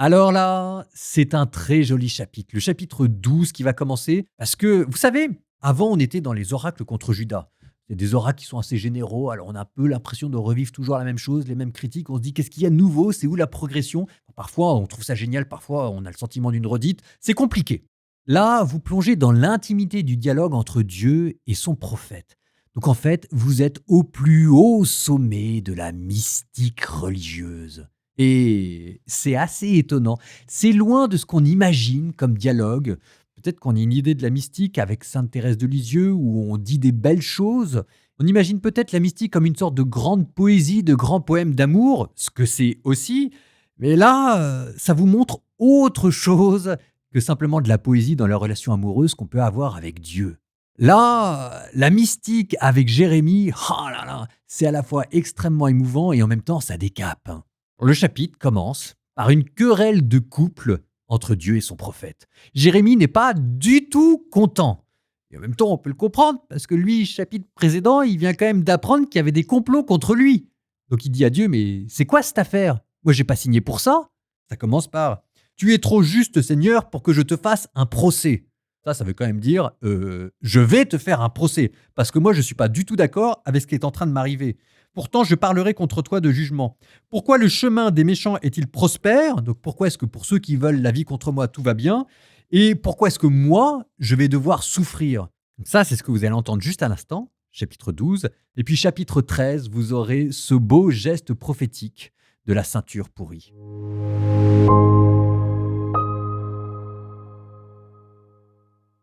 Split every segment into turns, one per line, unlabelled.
Alors là, c'est un très joli chapitre. Le chapitre 12 qui va commencer. Parce que, vous savez, avant, on était dans les oracles contre Judas. C'est des oracles qui sont assez généraux. Alors, on a un peu l'impression de revivre toujours la même chose, les mêmes critiques. On se dit, qu'est-ce qu'il y a de nouveau? C'est où la progression? Parfois, on trouve ça génial. Parfois, on a le sentiment d'une redite. C'est compliqué. Là, vous plongez dans l'intimité du dialogue entre Dieu et son prophète. Donc, en fait, vous êtes au plus haut sommet de la mystique religieuse. Et c'est assez étonnant. C'est loin de ce qu'on imagine comme dialogue. Peut-être qu'on a une idée de la mystique avec Sainte Thérèse de Lisieux où on dit des belles choses. On imagine peut-être la mystique comme une sorte de grande poésie, de grands poèmes d'amour, ce que c'est aussi. Mais là, ça vous montre autre chose que simplement de la poésie dans la relation amoureuse qu'on peut avoir avec Dieu. Là, la mystique avec Jérémie, oh là là, c'est à la fois extrêmement émouvant et en même temps ça décape, hein. Le chapitre commence par une querelle de couple entre Dieu et son prophète. Jérémie n'est pas du tout content. Et en même temps, on peut le comprendre, parce que lui, chapitre précédent, il vient quand même d'apprendre qu'il y avait des complots contre lui. Donc il dit à Dieu, mais c'est quoi cette affaire? Moi, j'ai pas signé pour ça. Ça commence par, tu es trop juste, Seigneur, pour que je te fasse un procès. Ça veut quand même dire, je vais te faire un procès, parce que moi, je suis pas du tout d'accord avec ce qui est en train de m'arriver. Pourtant, je parlerai contre toi de jugement. Pourquoi le chemin des méchants est-il prospère? Donc pourquoi est-ce que pour ceux qui veulent la vie contre moi, tout va bien? Et pourquoi est-ce que moi, je vais devoir souffrir? Donc ça, c'est ce que vous allez entendre juste à l'instant, chapitre 12. Et puis chapitre 13, vous aurez ce beau geste prophétique de la ceinture pourrie.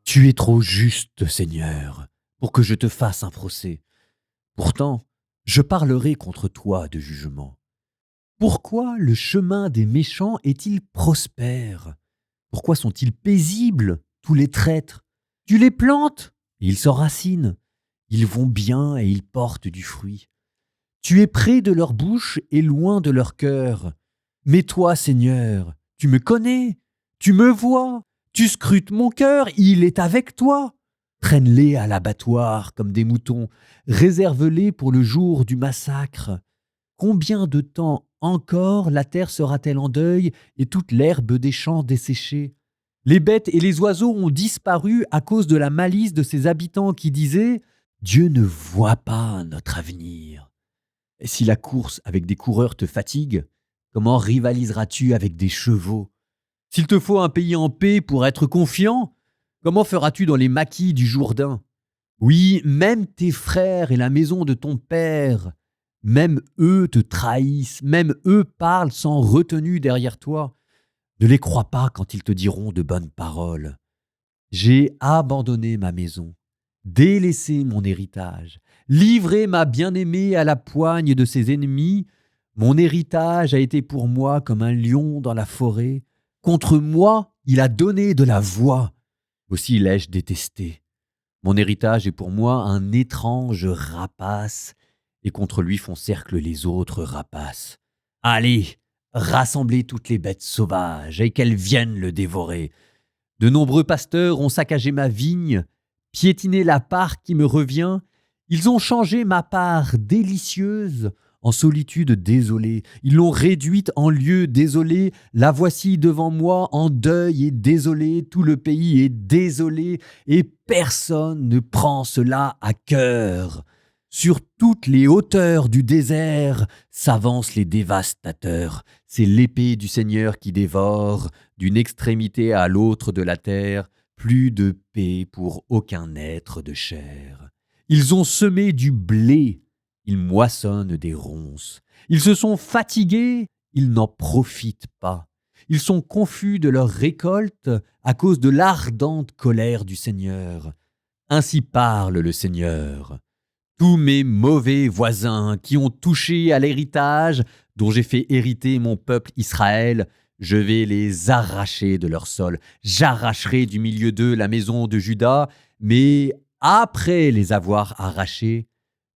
Tu es trop juste, Seigneur, pour que je te fasse un procès. Pourtant, je parlerai contre toi de jugement. Pourquoi le chemin des méchants est-il prospère? Pourquoi sont-ils paisibles, tous les traîtres? Tu les plantes, et ils s'enracinent. Ils vont bien et ils portent du fruit. Tu es près de leur bouche et loin de leur cœur. Mais toi, Seigneur, tu me connais, tu me vois, tu scrutes mon cœur, il est avec toi. Traîne-les à l'abattoir comme des moutons, réserve-les pour le jour du massacre. Combien de temps encore la terre sera-t-elle en deuil et toute l'herbe des champs desséchée? Les bêtes et les oiseaux ont disparu à cause de la malice de ses habitants qui disaient « Dieu ne voit pas notre avenir ». Et si la course avec des coureurs te fatigue, comment rivaliseras-tu avec des chevaux? S'il te faut un pays en paix pour être confiant, comment feras-tu dans les maquis du Jourdain? Oui, même tes frères et la maison de ton père, même eux te trahissent, même eux parlent sans retenue derrière toi. Ne les crois pas quand ils te diront de bonnes paroles. J'ai abandonné ma maison, délaissé mon héritage, livré ma bien-aimée à la poigne de ses ennemis. Mon héritage a été pour moi comme un lion dans la forêt. Contre moi, il a donné de la voix. Aussi l'ai-je détesté. Mon héritage est pour moi un étrange rapace, et contre lui font cercle les autres rapaces. Allez, rassemblez toutes les bêtes sauvages, et qu'elles viennent le dévorer. De nombreux pasteurs ont saccagé ma vigne, piétiné la part qui me revient. Ils ont changé ma part délicieuse en solitude désolée. Ils l'ont réduite en lieu désolé. La voici devant moi en deuil et désolé. Tout le pays est désolé et personne ne prend cela à cœur. Sur toutes les hauteurs du désert s'avancent les dévastateurs. C'est l'épée du Seigneur qui dévore, d'une extrémité à l'autre de la terre, plus de paix pour aucun être de chair. Ils ont semé du blé, ils moissonnent des ronces. Ils se sont fatigués, ils n'en profitent pas. Ils sont confus de leur récolte à cause de l'ardente colère du Seigneur. Ainsi parle le Seigneur. Tous mes mauvais voisins qui ont touché à l'héritage dont j'ai fait hériter mon peuple Israël, je vais les arracher de leur sol. J'arracherai du milieu d'eux la maison de Juda, mais après les avoir arrachés,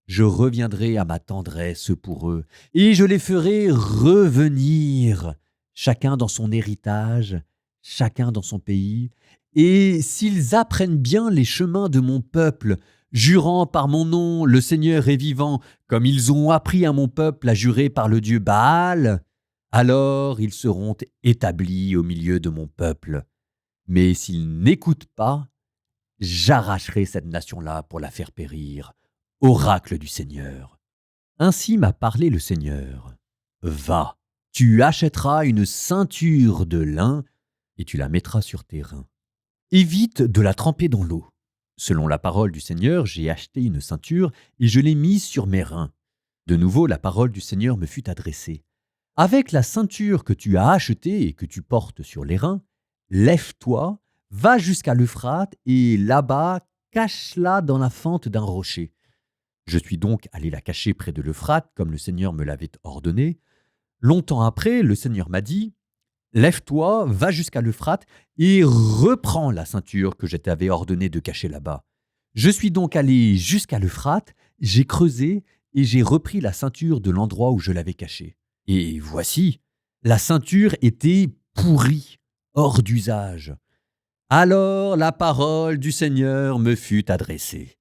je reviendrai à ma tendresse pour eux, et je les ferai revenir, chacun dans son héritage, chacun dans son pays. Et s'ils apprennent bien les chemins de mon peuple, jurant par mon nom, le Seigneur est vivant, comme ils ont appris à mon peuple à jurer par le Dieu Baal, Alors ils seront établis au milieu de mon peuple. Mais s'ils n'écoutent pas, j'arracherai cette nation-là pour la faire périr. Oracle du Seigneur. Ainsi m'a parlé le Seigneur. Va, tu achèteras une ceinture de lin et tu la mettras sur tes reins. Évite de la tremper dans l'eau. Selon la parole du Seigneur, j'ai acheté une ceinture et je l'ai mise sur mes reins. De nouveau, la parole du Seigneur me fut adressée. Avec la ceinture que tu as achetée et que tu portes sur les reins, lève-toi, va jusqu'à l'Euphrate et là-bas, cache-la dans la fente d'un rocher. Je suis donc allé la cacher près de l'Euphrate, comme le Seigneur me l'avait ordonné. Longtemps après, le Seigneur m'a dit « Lève-toi, va jusqu'à l'Euphrate et reprends la ceinture que je t'avais ordonné de cacher là-bas. » Je suis donc allé jusqu'à l'Euphrate, j'ai creusé et j'ai repris la ceinture de l'endroit où je l'avais cachée. Et voici, la ceinture était pourrie, hors d'usage. Alors la parole du Seigneur me fut adressée.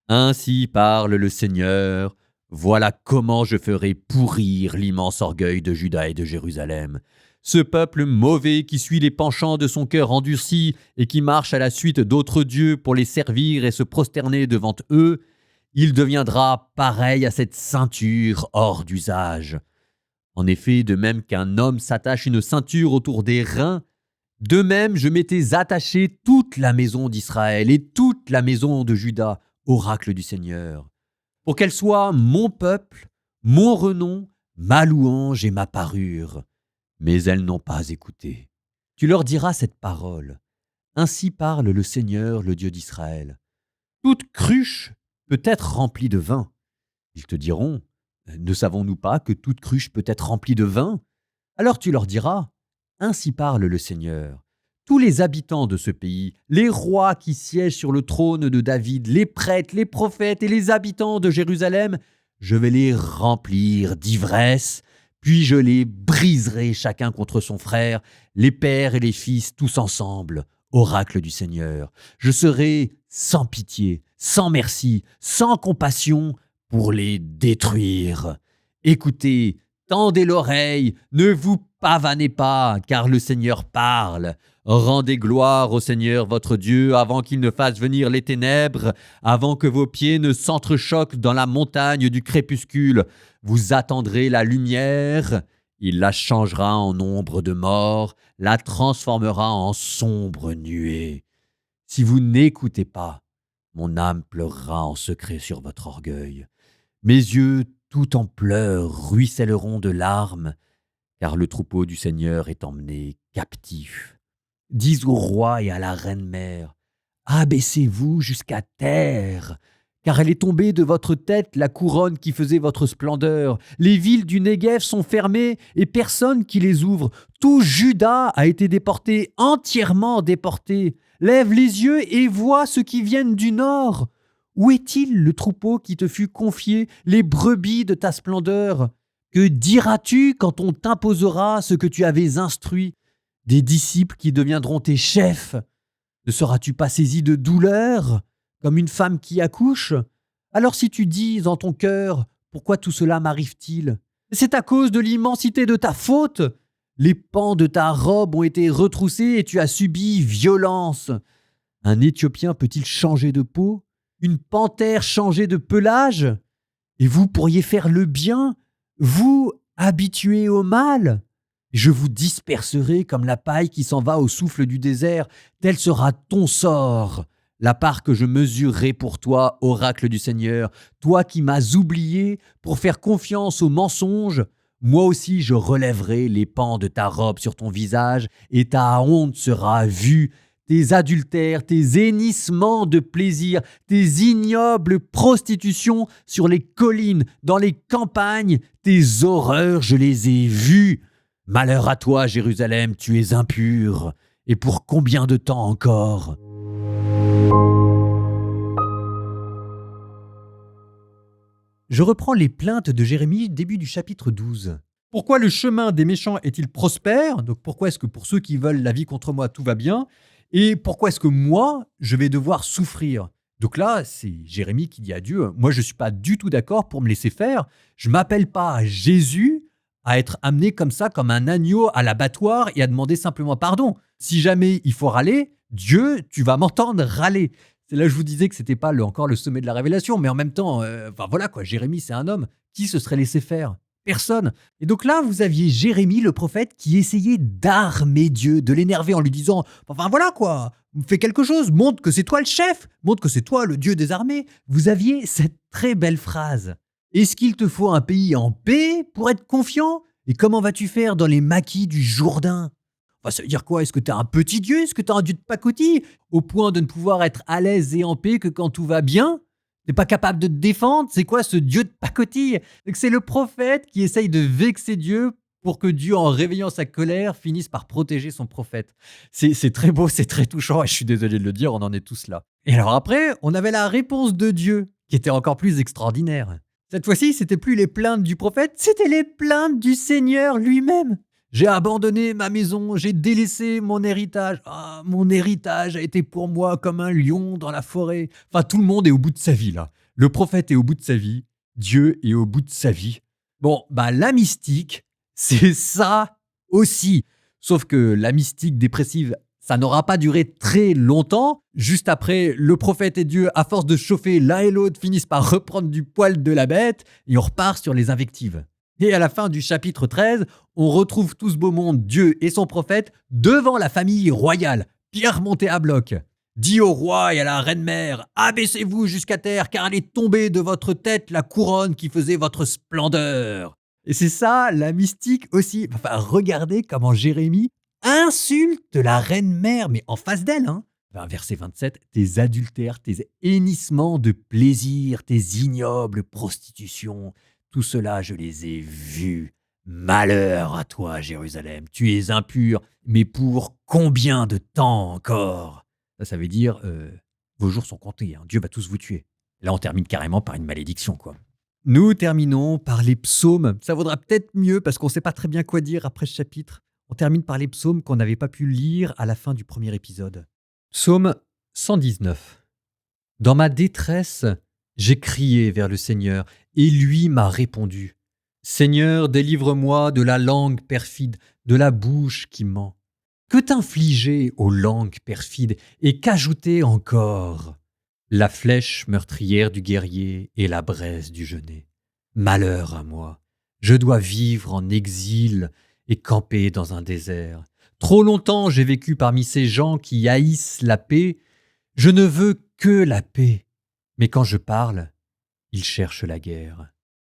Ainsi parle le Seigneur, voilà comment je ferai pourrir l'immense orgueil de Juda et de Jérusalem. Ce peuple mauvais qui suit les penchants de son cœur endurci et qui marche à la suite d'autres dieux pour les servir et se prosterner devant eux, il deviendra pareil à cette ceinture hors d'usage. En effet, de même qu'un homme s'attache une ceinture autour des reins, de même je m'étais attaché toute la maison d'Israël et toute la maison de Juda, oracle du Seigneur, pour qu'elle soit mon peuple, mon renom, ma louange et ma parure. Mais elles n'ont pas écouté. Tu leur diras cette parole. Ainsi parle le Seigneur, le Dieu d'Israël. Toute cruche peut être remplie de vin. Ils te diront, ne savons-nous pas que toute cruche peut être remplie de vin? Alors tu leur diras, ainsi parle le Seigneur. Tous les habitants de ce pays, les rois qui siègent sur le trône de David, les prêtres, les prophètes et les habitants de Jérusalem, je vais les remplir d'ivresse, puis je les briserai chacun contre son frère, les pères et les fils tous ensemble, oracle du Seigneur. Je serai sans pitié, sans merci, sans compassion pour les détruire. Écoutez, tendez l'oreille, ne vous pavanez pas, car le Seigneur parle. Rendez gloire au Seigneur votre Dieu avant qu'il ne fasse venir les ténèbres, avant que vos pieds ne s'entrechoquent dans la montagne du crépuscule. Vous attendrez la lumière, il la changera en ombre de mort, la transformera en sombre nuée. Si vous n'écoutez pas, mon âme pleurera en secret sur votre orgueil. Mes yeux, tout en pleurs, ruisselleront de larmes, car le troupeau du Seigneur est emmené captif. Dis au roi et à la reine-mère, abaissez-vous jusqu'à terre, car elle est tombée de votre tête la couronne qui faisait votre splendeur. Les villes du Néguev sont fermées et personne qui les ouvre. Tout Juda a été déporté, entièrement déporté. Lève les yeux et vois ceux qui viennent du nord. Où est-il le troupeau qui te fut confié, les brebis de ta splendeur? Que diras-tu quand on t'imposera ce que tu avais instruit? Des disciples qui deviendront tes chefs? Ne seras-tu pas saisi de douleur, comme une femme qui accouche? Alors si tu dis en ton cœur, pourquoi tout cela m'arrive-t-il? C'est à cause de l'immensité de ta faute. Les pans de ta robe ont été retroussés et tu as subi violence. Un Éthiopien peut-il changer de peau? Une panthère changer de pelage? Et vous pourriez faire le bien, vous habitués au mal? Je vous disperserai comme la paille qui s'en va au souffle du désert, tel sera ton sort. La part que je mesurerai pour toi, oracle du Seigneur, toi qui m'as oublié pour faire confiance aux mensonges, moi aussi je relèverai les pans de ta robe sur ton visage et ta honte sera vue. Tes adultères, tes hennissements de plaisir, tes ignobles prostitutions sur les collines, dans les campagnes, tes horreurs, je les ai vues. Malheur à toi, Jérusalem, tu es impure. Et pour combien de temps encore? Je reprends les plaintes de Jérémie, début du chapitre 12. Pourquoi le chemin des méchants est-il prospère? Donc pourquoi est-ce que pour ceux qui veulent la vie contre moi, tout va bien? Et pourquoi est-ce que moi, je vais devoir souffrir? Donc là, c'est Jérémie qui dit à Dieu, moi je ne suis pas du tout d'accord pour me laisser faire. Je ne m'appelle pas Jésus, à être amené comme ça, comme un agneau à l'abattoir et à demander simplement pardon. Si jamais il faut râler, Dieu, tu vas m'entendre râler. C'est là que je vous disais que c'était pas encore le sommet de la révélation, mais en même temps, enfin voilà quoi, Jérémie c'est un homme. Qui se serait laissé faire? Personne. Et donc là, vous aviez Jérémie, le prophète, qui essayait d'armer Dieu, de l'énerver en lui disant, enfin voilà quoi, fais quelque chose, montre que c'est toi le chef, montre que c'est toi le Dieu des armées. Vous aviez cette très belle phrase. Est-ce qu'il te faut un pays en paix pour être confiant? Et comment vas-tu faire dans les maquis du Jourdain? Enfin, ça veut dire quoi? Est-ce que tu es un petit Dieu? Est-ce que tu es un Dieu de pacotille? Au point de ne pouvoir être à l'aise et en paix que quand tout va bien? T'es pas capable de te défendre? C'est quoi ce Dieu de pacotille? Donc c'est le prophète qui essaye de vexer Dieu pour que Dieu, en réveillant sa colère, finisse par protéger son prophète. C'est très beau, c'est très touchant, et je suis désolé de le dire, on en est tous là. Et alors après, on avait la réponse de Dieu, qui était encore plus extraordinaire. Cette fois-ci, c'était plus les plaintes du prophète, c'était les plaintes du Seigneur lui-même. J'ai abandonné ma maison, j'ai délaissé mon héritage. Ah, mon héritage a été pour moi comme un lion dans la forêt. Enfin, tout le monde est au bout de sa vie, là. Le prophète est au bout de sa vie. Dieu est au bout de sa vie. Bon, bah, la mystique, c'est ça aussi. Sauf que la mystique dépressive, ça n'aura pas duré très longtemps. Juste après, le prophète et Dieu, à force de chauffer l'un et l'autre, finissent par reprendre du poil de la bête et on repart sur les invectives. Et à la fin du chapitre 13, on retrouve tout ce beau monde, Dieu et son prophète, devant la famille royale, Pierre monté à bloc. Dis au roi et à la reine-mère, abaissez-vous jusqu'à terre, car elle est tombée de votre tête la couronne qui faisait votre splendeur. Et c'est ça, la mystique aussi. Enfin, regardez comment Jérémie insulte la reine-mère, mais en face d'elle, hein. Verset 27, tes adultères, tes hennissements de plaisir, tes ignobles prostitutions, tout cela, je les ai vus. Malheur à toi, Jérusalem, tu es impur, mais pour combien de temps encore? Ça veut dire, vos jours sont comptés, hein. Dieu va tous vous tuer. Là, on termine carrément par une malédiction, quoi. Nous terminons par les psaumes. Ça vaudra peut-être mieux parce qu'on ne sait pas très bien quoi dire après ce chapitre. On termine par les psaumes qu'on n'avait pas pu lire à la fin du premier épisode. Psaume 119. Dans ma détresse, j'ai crié vers le Seigneur, et lui m'a répondu. Seigneur, délivre-moi de la langue perfide, de la bouche qui ment. Que t'infliger aux langues perfides, et qu'ajouter encore? La flèche meurtrière du guerrier et la braise du genet. Malheur à moi, je dois vivre en exil et camper dans un désert. Trop longtemps j'ai vécu parmi ces gens qui haïssent la paix. Je ne veux que la paix. Mais quand je parle, ils cherchent la guerre.